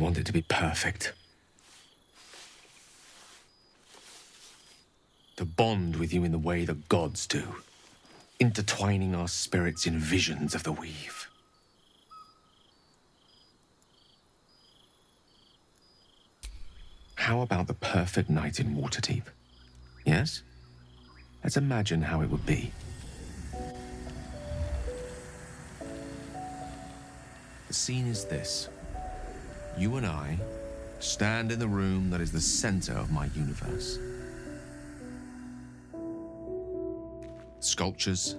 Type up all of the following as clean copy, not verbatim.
want it to be perfect. To bond with you in the way the gods do, intertwining our spirits in visions of the weave. How about the perfect night in Waterdeep? Yes? Let's imagine how it would be. The scene is this. You and I stand in the room that is the center of my universe. Sculptures,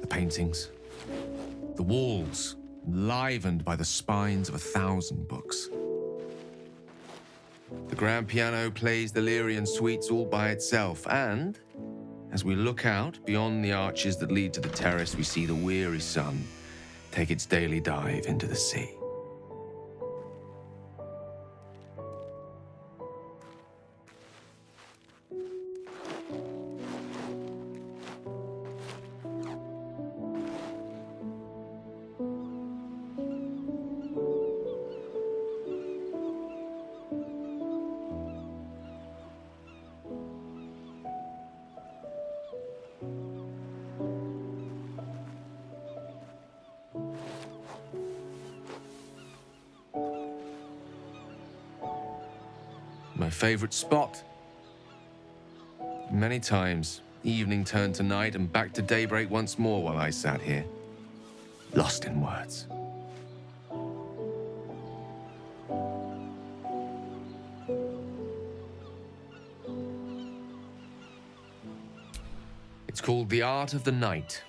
the paintings, the walls enlivened by the spines of 1,000 books. The grand piano plays the Lyrian suites all by itself, and as we look out beyond the arches that lead to the terrace, we see the weary sun take its daily dive into the sea. My favorite spot. Many times, evening turned to night and back to daybreak once more while I sat here, lost in words. It's called The Art of the Night,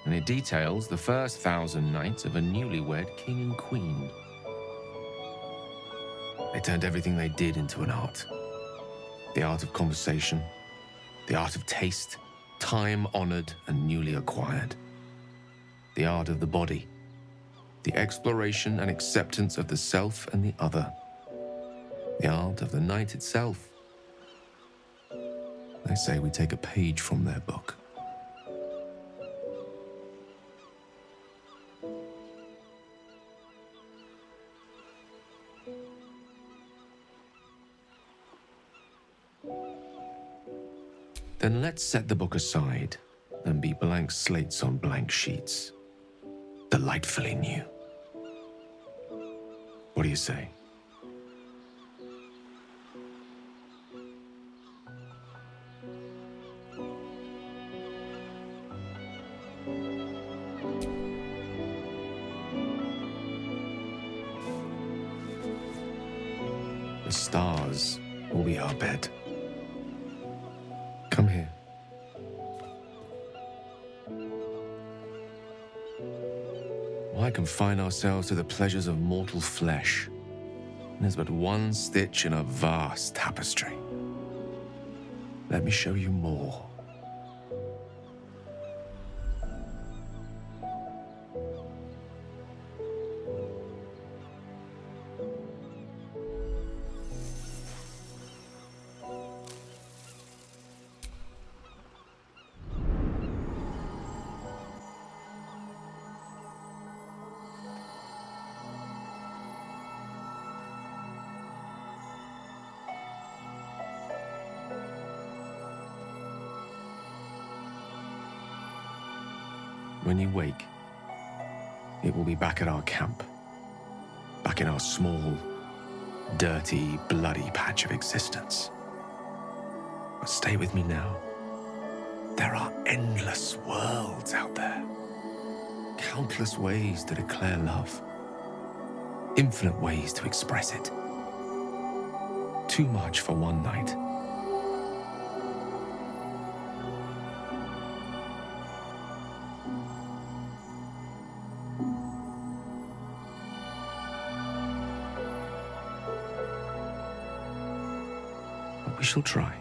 and it details the first 1,000 nights of a newlywed king and queen. They turned everything they did into an art. The art of conversation, the art of taste, time-honored and newly acquired. The art of the body, the exploration and acceptance of the self and the other. The art of the night itself. They say we take a page from their book. Then let's set the book aside and be blank slates on blank sheets. Delightfully new. What do you say? The stars will be our bed. Come here. Why confine ourselves to the pleasures of mortal flesh? There's but one stitch in a vast tapestry. Let me show you more. When you wake, it will be back at our camp, back in our small, dirty, bloody patch of existence. But stay with me now. There are endless worlds out there, countless ways to declare love, infinite ways to express it. Too much for one night. We shall try.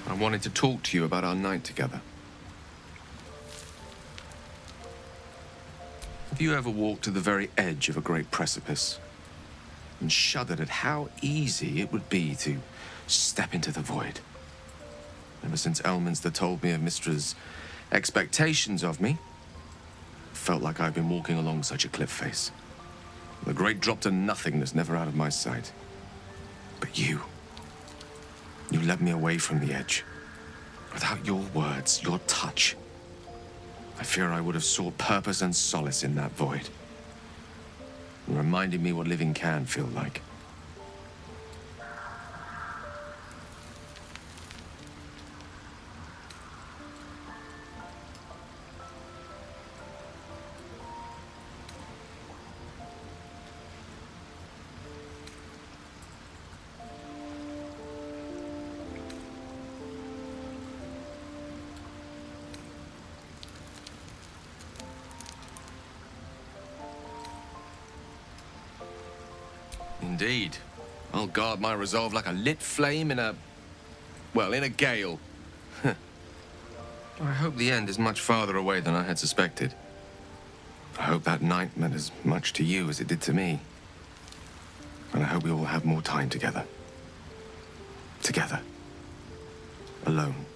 I wanted to talk to you about our night together. Have you ever walked to the very edge of a great precipice and shuddered at how easy it would be to step into the void? Ever since Elminster told me of Mistra's expectations of me, it felt like I've been walking along such a cliff face. The great drop to nothingness, never out of my sight. But you led me away from the edge. Without your words, your touch, I fear I would have sought purpose and solace in that void. You reminded me what living can feel like. Indeed. I'll guard my resolve like a lit flame in a gale. I hope the end is much farther away than I had suspected. I hope that night meant as much to you as it did to me. And I hope we all have more time together. Together. Alone.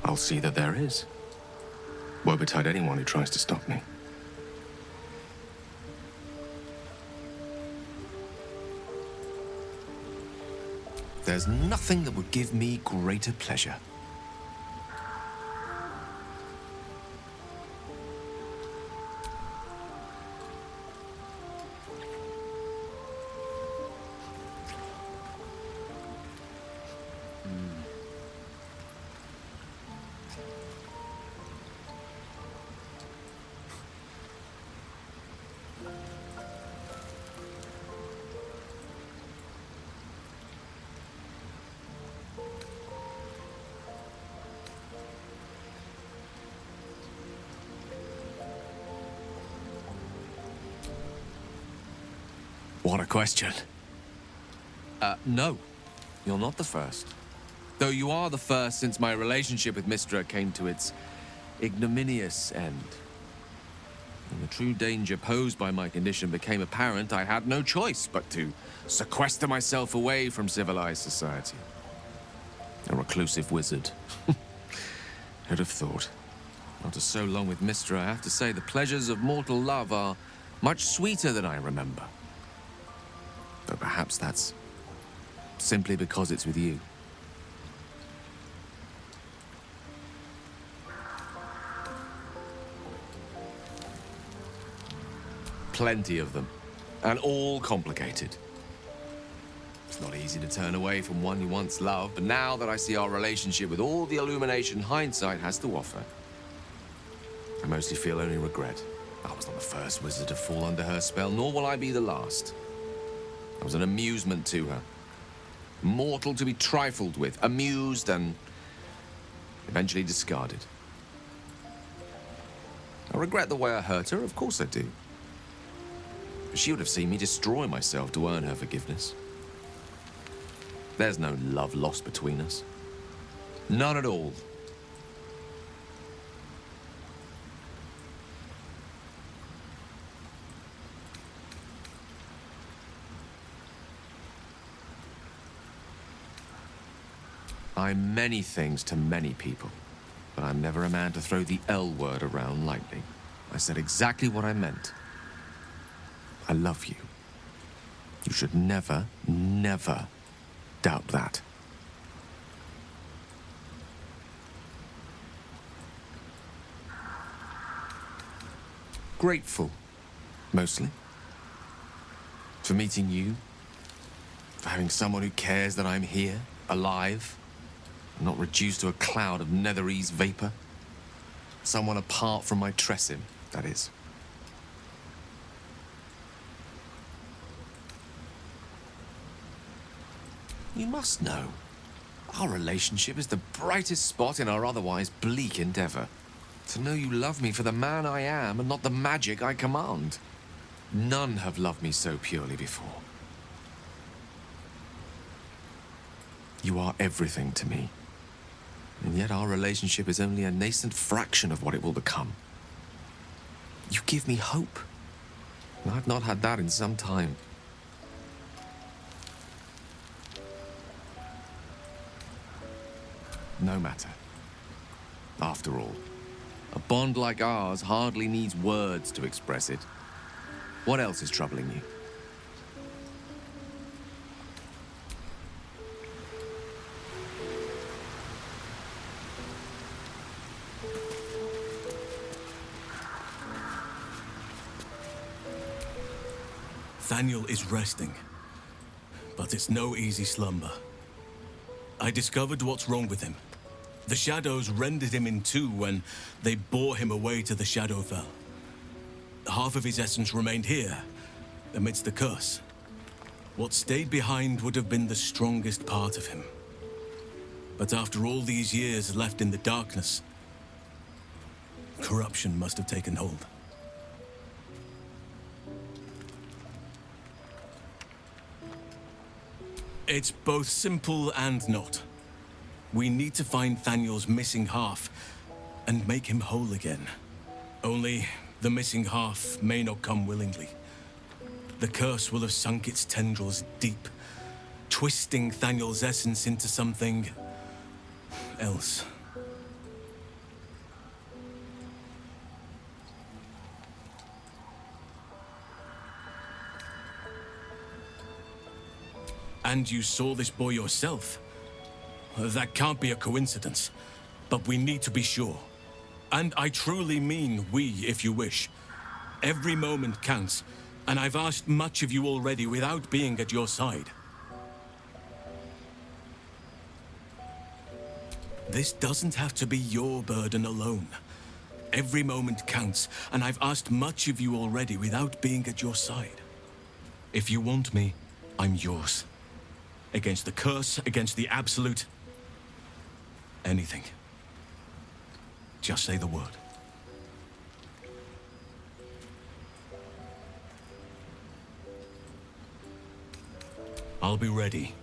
I'll see that there is. Woe betide anyone who tries to stop me. There's nothing that would give me greater pleasure. What a question. No, you're not the first. Though you are the first since my relationship with Mistra came to its ignominious end. When the true danger posed by my condition became apparent, I had no choice but to sequester myself away from civilized society. A reclusive wizard. Who'd have thought? After so long with Mistra, I have to say the pleasures of mortal love are much sweeter than I remember. But perhaps that's simply because it's with you. Plenty of them, and all complicated. It's not easy to turn away from one you once loved, but now that I see our relationship with all the illumination hindsight has to offer, I mostly feel only regret. I was not the first wizard to fall under her spell, nor will I be the last. I was an amusement to her. Mortal to be trifled with, amused and eventually discarded. I regret the way I hurt her, of course I do. But she would have seen me destroy myself to earn her forgiveness. There's no love lost between us. None at all. I'm many things to many people, but I'm never a man to throw the L word around lightly. I said exactly what I meant. I love you. You should never, never doubt that. Grateful, mostly. For meeting you. For having someone who cares that I'm here, alive. Not reduced to a cloud of netherese vapor. Someone apart from my Tressim, that is. You must know, our relationship is the brightest spot in our otherwise bleak endeavor. To know you love me for the man I am and not the magic I command. None have loved me so purely before. You are everything to me. And yet our relationship is only a nascent fraction of what it will become. You give me hope. And I've not had that in some time. No matter. After all, a bond like ours hardly needs words to express it. What else is troubling you? Thaniel is resting, but it's no easy slumber. I discovered what's wrong with him. The shadows rendered him in two when they bore him away to the Shadowfell. Half of his essence remained here, amidst the curse. What stayed behind would have been the strongest part of him. But after all these years left in the darkness, corruption must have taken hold. It's both simple and not. We need to find Thaniel's missing half and make him whole again. Only the missing half may not come willingly. The curse will have sunk its tendrils deep, twisting Thaniel's essence into something else. And you saw this boy yourself. That can't be a coincidence, but we need to be sure. And I truly mean we, if you wish. Every moment counts, and I've asked much of you already without being at your side. This doesn't have to be your burden alone. Every moment counts, and I've asked much of you already without being at your side. If you want me, I'm yours. Against the curse, against the absolute. Anything. Just say the word. I'll be ready.